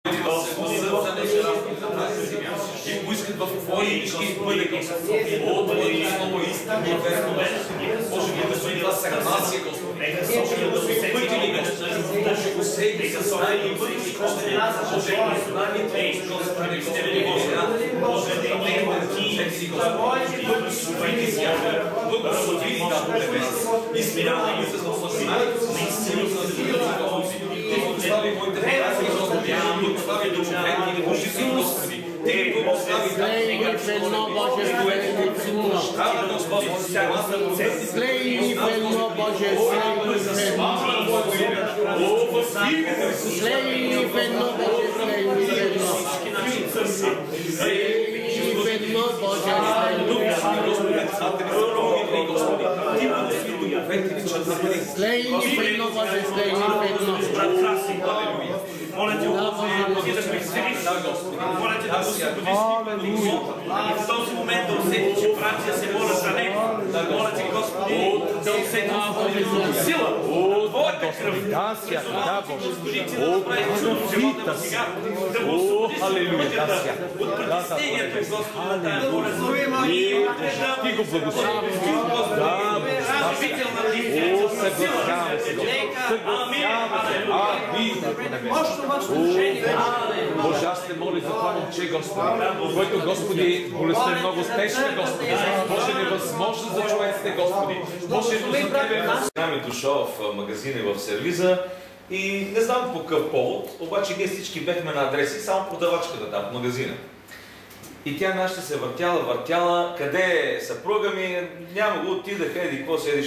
И поискат в твои ще бъде от Твоето слово истина и верно. Може би да бъде това съгласие, Господи. Може да сме пътили, Господи. Може го сейди със знание и пътили, Господи. Може да знание Твои, Господи, Господи, може да имаме всеки, Господи. Благослови сега. Благослови ни, да, Небес. И смиряваме и с Господи. Наистина, Господи. Благослови моите приятели, Господи. Благослови душевни и божествени, Господи. Те благослови Слейно Боже, слейно Боже, Моля те, Господи, да ме изцелиш. Моля те да освободиш и в този момент да усети, че братия се моля за него. Моля те, Господи, да усети Твоята сила, Твоята кръв. Господи, ти да направиш чудо в живота му сега. Да го освободиш от пътята, от притеснението, Господи, да моля за него. И ти го благослови. Разбител на ти, сила. Боже, аз те моля за това момче, Господи, което, Господи, болестта е много спешна, Господи. Боже, невъзможно за човеците, Господи. Боже, но за Тебе... Нам е дошъл в магазина и в сервиза и не знам по какъв повод, обаче ние всички бехме на адреси, само продавачката там в магазина. И тя нашата се въртяла, къде е съпруга ми, няма го, отидаха, еди, какво седиш.